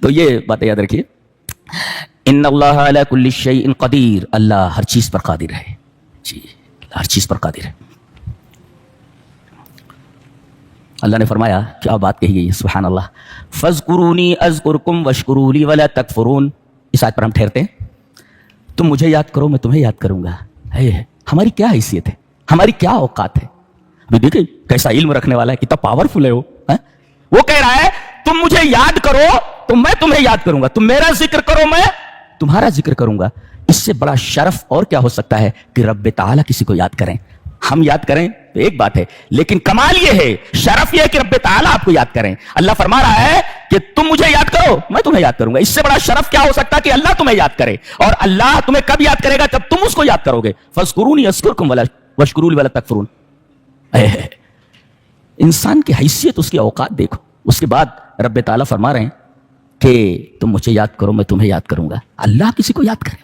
تو یہ باتیں یاد رکھیے. ان اللہ علی کل شیء قدیر, اللہ ہر چیز پر قادر ہے. جی ہر چیز پر قادر ہے. اللہ نے فرمایا, کیا بات کہی گئی ہے, سبحان اللہ. فاذکرونی اذکرکم واشکروا لی ولا تکفرون. اس آیت پر ہم ٹھہرتے ہیں. تم مجھے یاد کرو, میں تمہیں یاد کروں گا. ہماری کیا حیثیت ہے, ہماری کیا اوقات ہے. ابھی دیکھیں کیسا علم رکھنے والا ہے, کتنا پاورفل ہے وہ کہہ رہا ہے تم مجھے یاد کرو تو میں تمہیں یاد کروں گا, تم میرا ذکر کرو میں تمہارا ذکر کروں گا. اس سے بڑا شرف اور کیا ہو سکتا ہے کہ رب تعالیٰ کسی کو یاد کریں. ہم یاد کریں تو ایک بات ہے, لیکن کمال یہ ہے, شرف یہ ہے کہ رب تعالیٰ آپ کو یاد کریں. اللہ فرما رہا ہے کہ تم مجھے یاد کرو میں تمہیں یاد کروں گا. اس سے بڑا شرف کیا ہو سکتا ہے کہ اللہ تمہیں یاد کرے. اور اللہ تمہیں کب یاد کرے گا, جب تم اس کو یاد کرو گے. فاذکرونی اذکرکم واشکروا لی ولا تکفرون. انسان کی حیثیت, اس کی اوقات دیکھو. اس کے بعد رب تعالیٰ فرما رہے ہیں کہ تم مجھے یاد کرو میں تمہیں یاد کروں گا. اللہ کسی کو یاد کرے,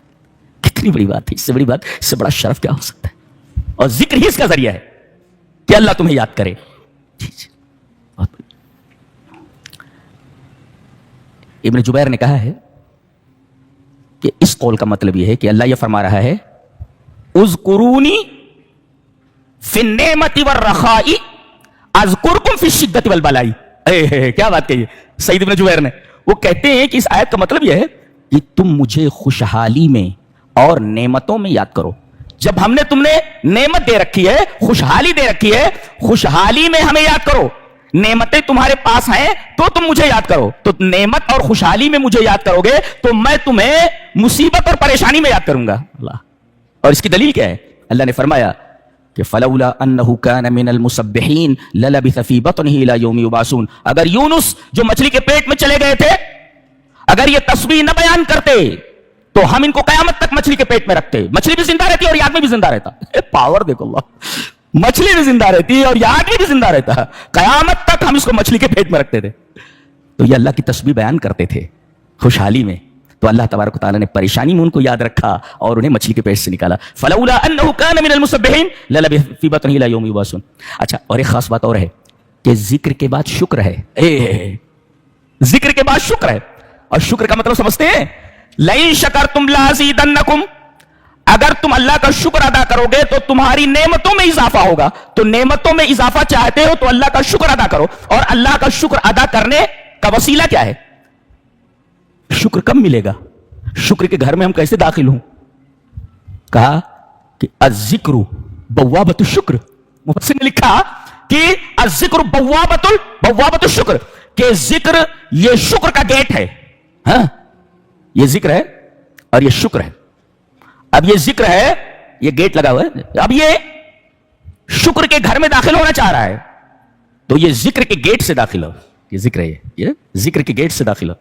کتنی بڑی بات ہے. اس سے بڑی بات, اس سے بڑا شرف کیا ہو سکتا ہے. اور ذکر ہی اس کا ذریعہ ہے کہ اللہ تمہیں یاد کرے. ابن جبیر نے کہا ہے کہ اس قول کا مطلب یہ ہے کہ اللہ یہ فرما رہا ہے اذکرونی فی النعمت والرخاء اذکرکم فی الشدۃ والبلاء. کیا بات کہی ہے سعید ابن جبیر نے. وہ کہتے ہیں کہ اس آیت کا مطلب یہ ہے کہ تم مجھے خوشحالی میں اور نعمتوں میں یاد کرو. جب ہم نے تم نے نعمت دے رکھی ہے, خوشحالی دے رکھی ہے, خوشحالی میں ہمیں یاد کرو. نعمتیں تمہارے پاس ہیں تو تم مجھے یاد کرو. تو نعمت اور خوشحالی میں مجھے یاد کرو گے تو میں تمہیں مصیبت اور پریشانی میں یاد کروں گا. اللہ, اور اس کی دلیل کیا ہے. اللہ نے فرمایا کہ فلولا انه كان من المسبحين للبث في بطنه الى يوم يبعثون. اگر یونس جو مچھلی کے پیٹ میں چلے گئے تھے, اگر یہ تسبیح نہ بیان کرتے تو ہم ان کو قیامت تک مچھلی کے پیٹ میں رکھتے. مچھلی بھی زندہ رہتی اور یہ آدمی بھی زندہ رہتا. پاور دیکھو اللہ, مچھلی بھی زندہ رہتی اور یہ آدمی بھی زندہ رہتا. قیامت تک ہم اس کو مچھلی کے پیٹ میں رکھتے تھے. تو یہ اللہ کی تسبیح بیان کرتے تھے خوشحالی میں, تو اللہ تبارک و تعالیٰ نے پریشانی میں ان کو یاد رکھا اور انہیں مچھلی کے پیٹ سے نکالا. فلولا انه كان من المسبحين للبث في بطنه الى يوم يبعثون. اچھا, اور ایک خاص بات اور ہے کہ ذکر کے بعد شکر ہے. ذکر کے بعد شکر ہے, اور شکر کا مطلب سمجھتے ہیں, لئن شکرتم لازیدنکم. اگر تم اللہ کا شکر ادا کرو گے تو تمہاری نعمتوں میں اضافہ ہوگا. تو نعمتوں میں اضافہ چاہتے ہو تو اللہ کا شکر ادا کرو. اور اللہ کا شکر ادا کرنے کا وسیلہ کیا ہے؟ شکر کب ملے گا؟ شکر کے گھر میں ہم کیسے داخل ہوں؟ کہا کہ الذکر بوابۃ الشکر. مفسر نے لکھا کہ الذکر بوابۃ الشکر, کہ ذکر یہ شکر کا گیٹ ہے. ہاں, یہ ذکر ہے اور یہ شکر ہے. اب یہ ذکر ہے, یہ گیٹ لگا ہوا ہے. اب یہ شکر کے گھر میں داخل ہونا چاہ رہا ہے تو یہ ذکر کے گیٹ سے داخل ہو. یہ ذکر ہے, یہ ذکر کے گیٹ سے داخل ہو.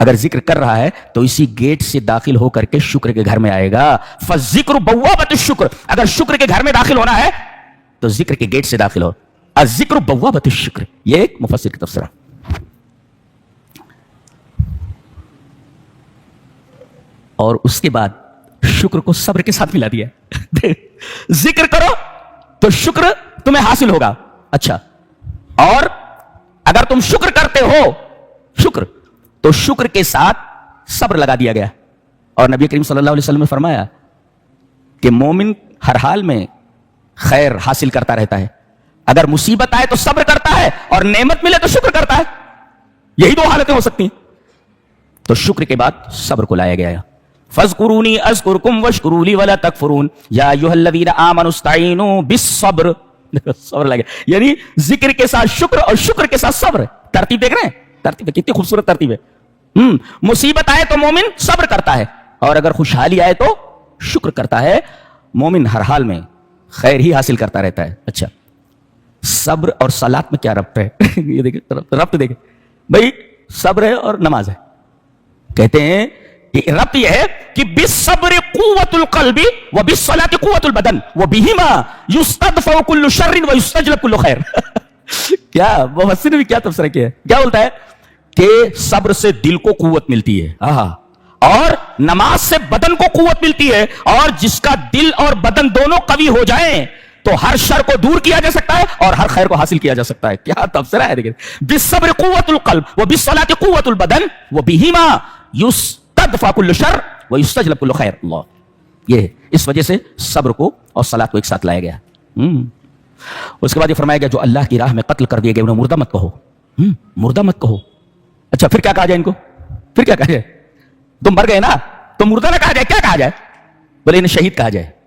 اگر ذکر کر رہا ہے تو اسی گیٹ سے داخل ہو کر کے شکر کے گھر میں آئے گا. فالذکر بوابۃ الشکر. اگر شکر کے گھر میں داخل ہونا ہے تو ذکر کے گیٹ سے داخل ہو. الذکر بوابۃ الشکر, یہ ایک مفسر کی تفسیر. اور اس کے بعد شکر کو صبر کے ساتھ ملا دیا. ذکر کرو تو شکر تمہیں حاصل ہوگا. اچھا, اور اگر تم شکر کرتے ہو, شکر تو شکر کے ساتھ صبر لگا دیا گیا. اور نبی کریم صلی اللہ علیہ وسلم نے فرمایا کہ مومن ہر حال میں خیر حاصل کرتا رہتا ہے. اگر مصیبت آئے تو صبر کرتا ہے, اور نعمت ملے تو شکر کرتا ہے. یہی دو حالتیں ہو سکتی ہیں. تو شکر کے بعد صبر کو لایا گیا. فاذکرونی اذکرکم واشکروا لی ولا تکفرون یا ایھا الذین آمنوا استعینوا بالصبر. صبر لگا, یعنی ذکر کے ساتھ شکر اور شکر کے ساتھ صبر. ترتیب دیکھ رہے ہیں, ترتیب کتنی خوبصورت ترتیب ہے. مصیبت آئے تو مومن صبر کرتا ہے, اور اگر خوشحالی آئے تو شکر کرتا ہے. مومن ہر حال میں خیر ہی حاصل کرتا رہتا ہے. اچھا, صبر اور صلاۃ میں کیا ربط ہے؟ یہ دیکھیں ربط دیکھیں بھائی, صبر ہے اور نماز ہے. کہتے ہیں کہ ربط یہ ہے کہ بالصبر قوت القلب وبالصلاۃ قوت البدن وبہما یستدفع کل شر ویستجلب کل خیر. کیا مفسر نے بھی کیا تفسیر کیا ہے؟ کیا بولتا ہے کہ صبر سے دل کو قوت ملتی ہے, اور نماز سے بدن کو قوت ملتی ہے. اور جس کا دل اور بدن دونوں قوی ہو جائیں تو ہر شر کو دور کیا جا سکتا ہے اور ہر خیر کو حاصل کیا جا سکتا ہے. کیا تبصرہ ہے دیکھیں. بالصبر قوت القلب وبالصلاۃ قوت البدن وبہما یستدفع کل شر ویستجلب کل خیر. اللہ یہ اس وجہ سے صبر کو اور صلاۃ کو ایک ساتھ لایا گیا. اس کے بعد یہ فرمایا گیا جو اللہ کی راہ میں قتل کر دیے گئے انہیں مردہ مت کہو. مردہ مت کہو. اچھا پھر کیا کہا جائے ان کو؟ پھر کیا کہا جائے؟ تم مر گئے نا تو مردہ نہ کہا جائے, کیا کہا جائے؟ بولے انہیں شہید کہا جائے.